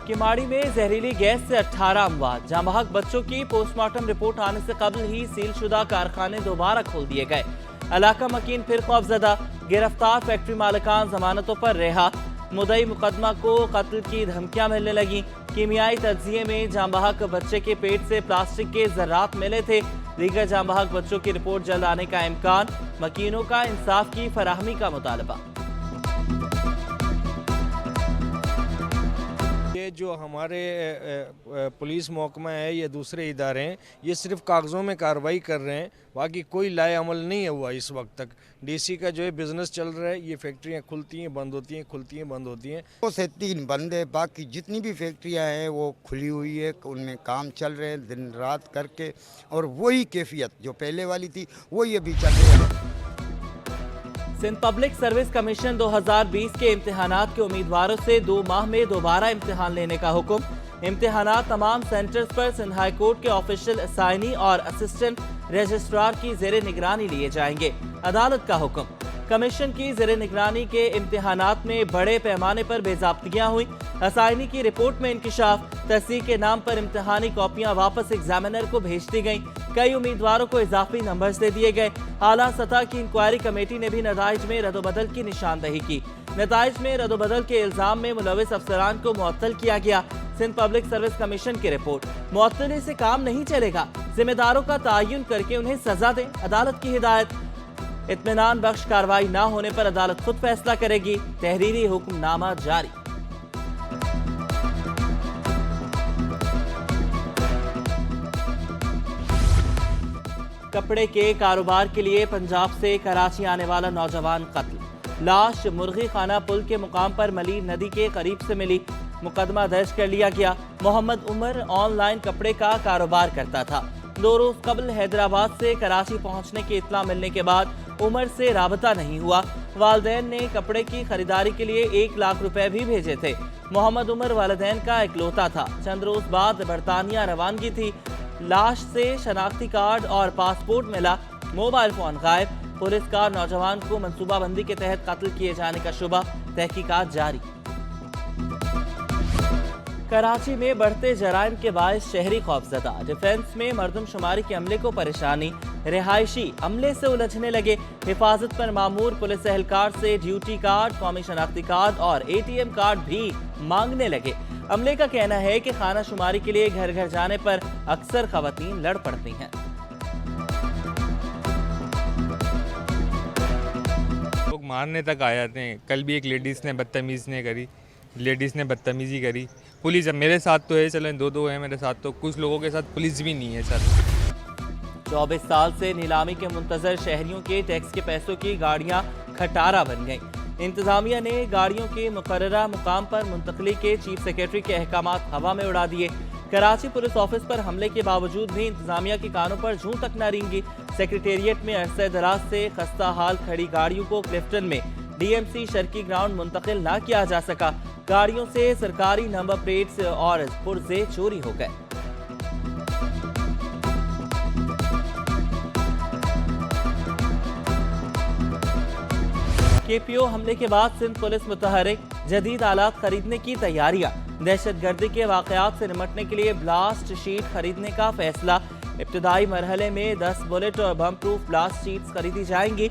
किमाड़ी में जहरीली गैस से 18 अमवात। जांबाहक बच्चों की पोस्टमार्टम रिपोर्ट आने से कबल ही सीलशुदा कारखाने दोबारा खोल दिए गए। इलाका मकीन फिर खौफजदा। गिरफ्तार फैक्ट्री मालिकान जमानतों पर रिहा। मुद्दई मुकदमा को कत्ल की धमकियां मिलने लगी। कीमियाई तज्जिए में जांबाहक बच्चे के पेट से प्लास्टिक के जर्रात मिले थे। दीगर जांबाहक बच्चों की रिपोर्ट जल्द आने का इम्कान। मकीनों का इंसाफ की फराहमी का मुतालबा। ये जो हमारे पुलिस महकमा है या दूसरे इदारे हैं, ये सिर्फ कागज़ों में कार्रवाई कर रहे हैं, बाकी कोई लाए अमल नहीं हुआ इस वक्त तक। डीसी का जो है बिजनेस चल रहा है, ये फैक्ट्रियां खुलती हैं बंद होती हैं, खुलती हैं बंद होती हैं। 2 से 3 बंद है, बाकी जितनी भी फैक्ट्रियां हैं वो खुली हुई है, उनमें काम चल रहे हैं दिन रात करके, और वही कैफियत जो पहले वाली थी वही अभी चल रही है। सिंध पब्लिक सर्विस कमीशन 2020 के इम्तिहानात के उम्मीदवारों से 2 माह में दोबारा इम्तिहान लेने का हुक्म। इम्तिहानात तमाम सेंटर्स पर सिंध हाई कोर्ट के ऑफिशियल असाइनी और असिस्टेंट रजिस्ट्रार की ज़ेरे निगरानी लिए जाएंगे। अदालत का हुक्म। कमीशन की ज़ेरे निगरानी के इम्तिहानात में बड़े पैमाने पर बेज़ाब्तियाँ हुई। असाइनी की रिपोर्ट में इंकिशाफ। तस्दीक के नाम पर इम्तिहानी कॉपियाँ वापस एग्जामिनर को भेज दी गईं। कई उम्मीदवारों को इजाफी नंबर्स दे दिए गए। आला सतह की इंक्वायरी कमेटी ने भी नताइज में रद्दोबदल की निशानदही की। नताइज में रद्दोबदल के इल्जाम में मुलविस अफसरान को मुअत्तल किया गया। सिंध पब्लिक सर्विस कमीशन की रिपोर्ट। मुअत्तली से काम नहीं चलेगा, जिम्मेदारों का तयन करके उन्हें सजा दें। अदालत की हिदायत। इत्मीनान बख्श कार्रवाई न होने पर अदालत खुद फैसला करेगी। तहरीरी हुक्मनामा जारी। कपड़े के कारोबार के लिए पंजाब से कराची आने वाला नौजवान कत्ल। लाश मुर्गी खाना पुल के मुकाम पर मलीर नदी के करीब से मिली। मुकदमा दर्ज कर लिया गया। मोहम्मद उमर ऑनलाइन कपड़े का कारोबार करता था। 2 रोज कबल हैदराबाद से कराची पहुंचने की इत्तला मिलने के बाद उमर से राबता नहीं हुआ। वालिदैन ने कपड़े की खरीदारी के लिए 1 लाख रुपए भी भेजे थे। मोहम्मद उमर वालिदैन का इकलौता था। चंद रोज बाद बरतानिया रवानगी थी। लाश से शनाख्ती कार्ड और पासपोर्ट मिला। मोबाइल फोन गायब। पुलिस का नौजवान को मंसूबाबंदी के तहत कत्ल किए जाने का शुबा। तहकीकात जारी। कराची में बढ़ते जराइम के बायस शहरी खौफजदा। डिफेंस में मर्दमशुमारी के अमले को परेशानी। रिहायशी अमले से उलझने लगे। हिफाजत पर मामूर पुलिस एहलकार से ड्यूटी कार्ड, कौमी शनाख्ती कार्ड और ATM कार्ड भी मांगने लगे। अमले का कहना है कि खाना शुमारी के लिए घर घर जाने पर अक्सर खवातीन लड़ पड़ती हैं। लोग मारने तक आ जाते हैं। कल भी एक लेडीज़ ने बदतमीजी करी। पुलिस अब मेरे साथ तो है, चलें 2-2 है मेरे साथ, तो कुछ लोगों के साथ पुलिस भी नहीं है सर। 24 साल से नीलामी के मुंतजर शहरियों के टैक्स के पैसों की गाड़ियां खटारा बन गईं। इंतजामिया ने गाड़ियों के मुकर्ररा मुकाम पर मुंतकली के चीफ सेक्रेटरी के अहकामात हवा में उड़ा दिए। कराची पुलिस ऑफिस पर हमले के बावजूद भी इंतजामिया के कानों पर जूं तक न रेंगी। सेक्रेटेरिएट में अरसे दराज से खस्ता हाल खड़ी गाड़ियों को क्लिफ्टन में DMC शर्की ग्राउंड मुंतकिल न किया जा सका। गाड़ियों से सरकारी नंबर प्लेट्स और पुर्जे चोरी हो गए। KPO हमले के बाद सिंध पुलिस मुतहरिक। जदीद आलात खरीदने की तैयारियां। दहशतगर्दी के वाकयात से निमटने के लिए ब्लास्ट शीट खरीदने का फैसला। इब्तदाई मरहले में 10 बुलेट और बम प्रूफ ब्लास्ट शीट्स खरीदी जाएंगी।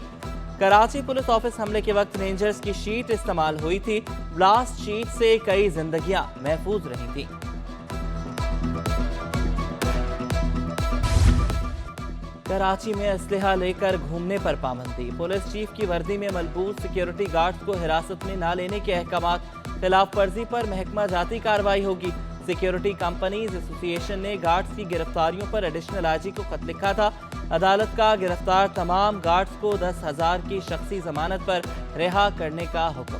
कराची पुलिस ऑफिस हमले के वक्त रेंजर्स की शीट इस्तेमाल हुई थी। ब्लास्ट शीट से कई जिंदगियां महफूज रही थी। कराची में असलहा लेकर घूमने पर पाबंदी। पुलिस चीफ की वर्दी में मलबूस सिक्योरिटी गार्ड्स को हिरासत में न लेने के अहकामात। खिलाफ वर्जी पर महकमा जाती कार्रवाई होगी। सिक्योरिटी कंपनीज एसोसिएशन ने गार्ड्स की गिरफ्तारियों पर एडिशनल IG को खत लिखा था। अदालत का गिरफ्तार तमाम गार्ड्स को 10,000 की शख्सी जमानत पर रिहा करने का हुक्म।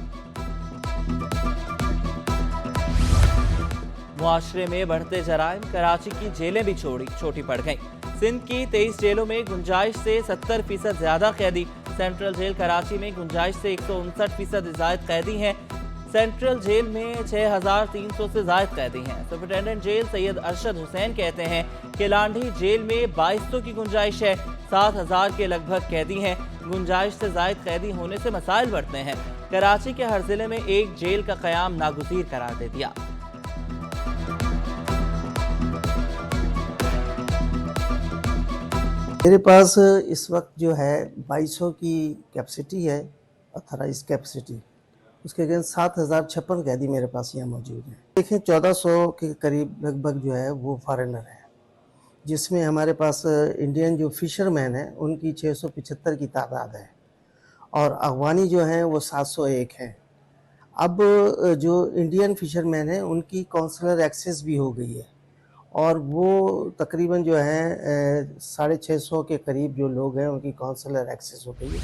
मुआशरे में बढ़ते जराइम। कराची की जेलें भी छोटी पड़ गईं। सिंध की 23 जेलों में गुंजाइश से 70% ज्यादा कैदी। सेंट्रल जेल कराची में गुंजाइश से 159% जायद कैदी हैं। सेंट्रल जेल में 6,300 से जायद कैदी हैं। सुपरिटेंडेंट जेल सैयद अरशद हुसैन कहते हैं कि लांढी जेल में 2200 की गुंजाइश है। 7,000 के लगभग कैदी हैं। गुंजाइश से जायद कैदी होने से मसाइल बढ़ते हैं। कराची के हर जिले में एक जेल का क़याम नागुज़ीर करार दे दिया। मेरे पास इस वक्त जो है 2200 की कैपेसिटी है, ऑथराइज कैपेसिटी। उसके अगेंस्ट 7056 कैदी मेरे पास यहाँ मौजूद हैं। देखें 1400 के करीब लगभग जो है वो फॉरेनर है, जिसमें हमारे पास इंडियन जो फिशरमैन हैं उनकी 675 की तादाद है और अफगानी जो हैं वो 701 हैं। अब जो इंडियन फिशरमैन हैं उनकी कौंसलर एक्सेस भी हो गई है और वो तकरीबन जो है 650 के करीब जो लोग हैं उनकी काउंसलर एक्सेस हो गई है।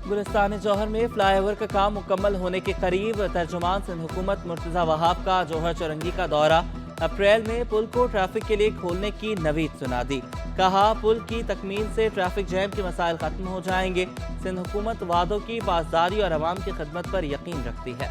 गुलिस्तान जौहर में फ्लाईओवर का काम मुकम्मल होने के करीब। तर्जुमान सिंध हुकूमत मुर्तज़ा वहाब का जौहर चौरंगी का दौरा। अप्रैल में पुल को ट्रैफिक के लिए खोलने की नवीद सुना दी। कहा पुल की तकमील से ट्रैफिक जैम के मसाइल खत्म हो जाएंगे। सिंध हुकूमत वादों की पासदारी और अवाम की खिदमत पर यकीन रखती है।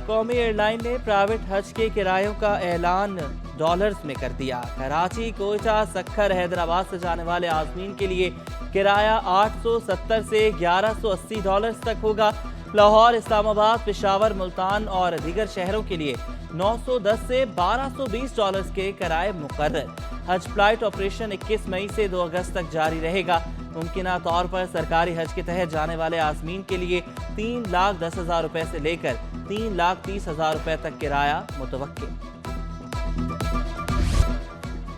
कौमी एयरलाइन ने प्राइवेट हज के किरायों का ऐलान डॉलर्स में कर दिया। कराची, कोयटा, सक्खर, हैदराबाद से जाने वाले आज़मीन के लिए किराया 870 से 1180 डॉलर्स तक होगा। लाहौर, इस्लामाबाद, पेशावर, मुल्तान और दीगर शहरों के लिए 910 से 1220 डॉलर्स के किराए मुकर्रर। हज फ्लाइट ऑपरेशन 21 मई से 2 अगस्त तक जारी रहेगा। मुमकिना तौर पर सरकारी हज के तहत जाने वाले आज़मीन के लिए 3,10,000 रुपए से लेकर 3,30,000 रुपए तक किराया मुतवक्किल।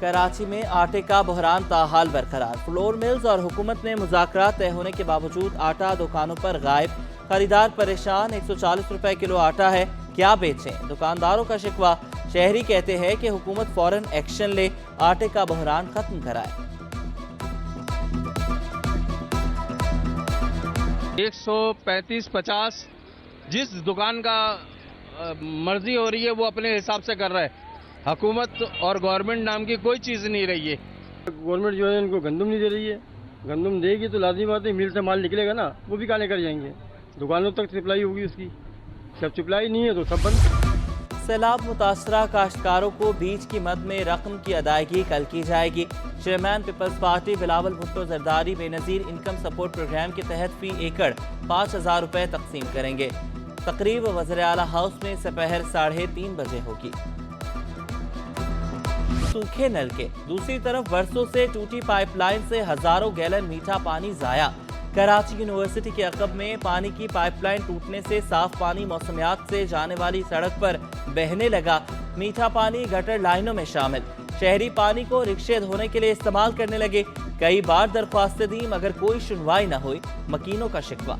कराची में आटे का बहरान ताहाल बरकरार। फ्लोर मिल्स और हुकूमत में मुज़ाकरात तय होने के बावजूद आटा दुकानों पर गायब। खरीदार परेशान। 140 रुपए किलो आटा है, क्या बेचें? दुकानदारों का शिकवा। शहरी कहते हैं कि हुकूमत फौरन एक्शन ले, आटे का बहरान खत्म कराए। 135-50 जिस दुकान का मर्जी हो रही है वो अपने हिसाब से कर रहा है। हुकूमत और गवर्नमेंट नाम की कोई चीज़ नहीं रही है। गवर्नमेंट जो है इनको गंदम नहीं दे रही है। गंदम देगी तो लाजमी बात है मिल से माल निकलेगा ना, वो भी काले कर जाएंगे। दुकानों तक सप्लाई होगी उसकी, सब सप्लाई नहीं है तो सब बंद। सैलाब मुतासरा काश्तकारों को बीज की मद में रकम की अदायगी कल की जाएगी। Chairman Peoples Party Bilawal Bhutto Zardari Benazir income support program के तहत फी एकड़ 5,000 रुपए तकसीम करेंगे। तकरीब वज़ीर आला हाउस में दोपहर 3:30 बजे होगी। सूखे नलके। दूसरी तरफ बरसों से टूटी पाइपलाइन से हजारों गैलन मीठा पानी जाया। कराची यूनिवर्सिटी के अकब में पानी की पाइपलाइन टूटने से साफ पानी मौसमियात से जाने वाली सड़क पर बहने लगा। मीठा पानी गटर लाइनों में शामिल। शहरी पानी को रिक्शे धोने के लिए इस्तेमाल करने लगे। कई बार दरख्वास्तें दी मगर कोई सुनवाई न हुई। मकीनों का शिकवा।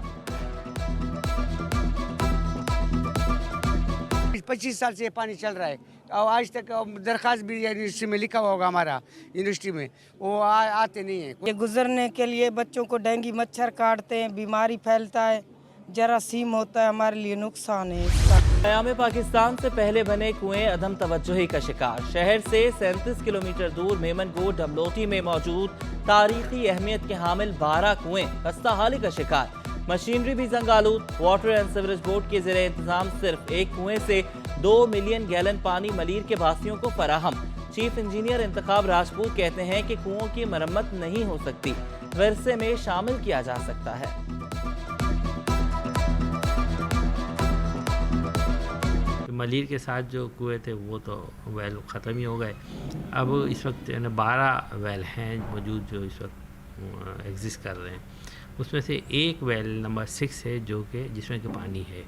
25 साल से ये पानी चल रहा है और आज तक दरखास्त भी यूनिवर्सिटी में लिखा हुआ होगा, हमारा यूनिवर्सिटी में वो आते नहीं है। ये गुजरने के लिए बच्चों को डेंगू मच्छर काटते हैं, बीमारी फैलता है, जरासीम होता है, हमारे लिए नुकसान है इसका। क़याम पाकिस्तान से पहले बने कुएं अदम तवज्जुही का शिकार। शहर से 37 किलोमीटर दूर मेमनगोट डमलोटी में मौजूद तारीखी अहमियत के हामिल 12 कुएं खस्ता हाली का शिकार। मशीनरी भी जंगालूद। वाटर एंड सीवरेज बोर्ड के ज़ेरे इंतजाम सिर्फ एक कुएं से 2 मिलियन गैलन पानी मलीर के वासियों को फराहम। चीफ इंजीनियर इंतखाब राजपूत कहते हैं कि कुओं की मरम्मत नहीं हो सकती, वर्से में शामिल किया जा सकता है। मलीर के साथ जो कुएं थे वो तो वेल ख़त्म ही हो गए। अब इस वक्त 12 वेल हैं मौजूद जो इस वक्त एग्जिस्ट कर रहे हैं। उसमें से एक वेल नंबर 6 है जो कि जिसमें कि पानी है,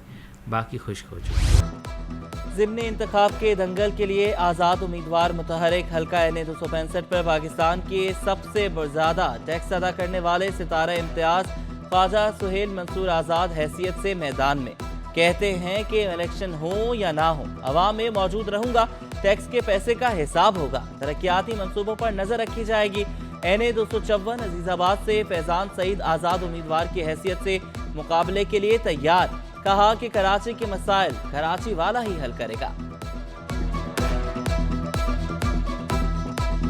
बाकी खुश्क हो चुका है। ज़िमनी इंतखाब के दंगल के लिए आज़ाद उम्मीदवार मुतहरिक हल्का NA 265 पर पाकिस्तान के सबसे ज़्यादा टैक्स अदा करने वाले सितारा इम्तियाज़ ख्वाजा सुहेल मंसूर आज़ाद हैसियत से मैदान में। कहते हैं कि इलेक्शन हो या ना हो अवाम में मौजूद रहूंगा, टैक्स के पैसे का हिसाब होगा, तरक्याती मंसूबों पर नजर रखी जाएगी। NA 254 अजीजाबाद से फैजान सईद आज़ाद उम्मीदवार की हैसियत से मुकाबले के लिए तैयार। कहा कि कराची के मसाइल कराची वाला ही हल करेगा।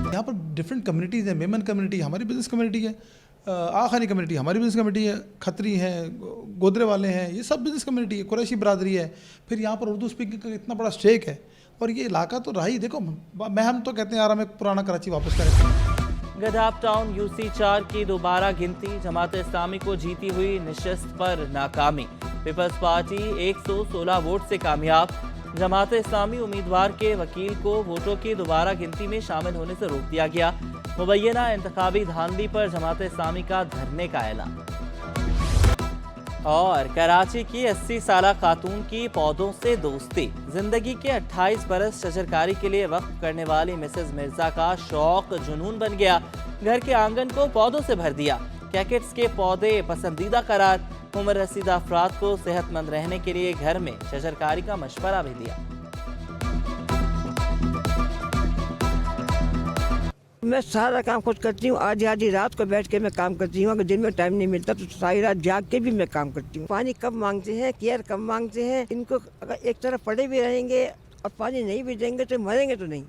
यहाँ पर डिफरेंट कम्युनिटीज़ हैं। मेमन कम्युनिटी हमारी बिजनेस कम्युनिटी है, आखानी कम्युनिटी हमारी बिजनेस कम्युनिटी है, खत्री हैं, गोदरे वाले हैं, ये सब बिजनेस कम्युनिटी है, कुरैशी बरादरी है। फिर यहाँ पर उर्दू स्पीकिंग का इतना बड़ा स्टेक है और ये इलाका तो रहा ही। देखो हम तो कहते हैं यार हमें पुराना कराची वापस करें। गदाब टाउन UC 4 की दोबारा गिनती। जमात इस्लामी को जीती हुई निशस्त पर नाकामी। पीपल्स पार्टी 116 वोट से कामयाब। जमात इस्लामी उम्मीदवार के वकील को वोटों की दोबारा गिनती में शामिल होने से रोक दिया गया। मुबैना इंतखाबी धांधली पर जमात इस्लामी का धरने का ऐलान। और कराची की 80 साला खातून की पौधों से दोस्ती। जिंदगी के 28 बरस शजरकारी के लिए वक्फ करने वाली मिसेज मिर्जा का शौक जुनून बन गया। घर के आंगन को पौधों से भर दिया। कैकेट्स के पौधे पसंदीदा करार। उम्र रसीदा अफराद को सेहतमंद रहने के लिए घर में शजरकारी का मशवरा भी दिया। मैं सारा काम खुद करती हूँ। आधी रात को बैठ के मैं काम करती हूँ। अगर दिन में टाइम नहीं मिलता तो सारी रात जाग के भी मैं काम करती हूँ। पानी कब मांगते हैं, केयर कब मांगते हैं। इनको अगर एक तरफ पड़े भी रहेंगे और पानी नहीं भी देंगे तो मरेंगे तो नहीं।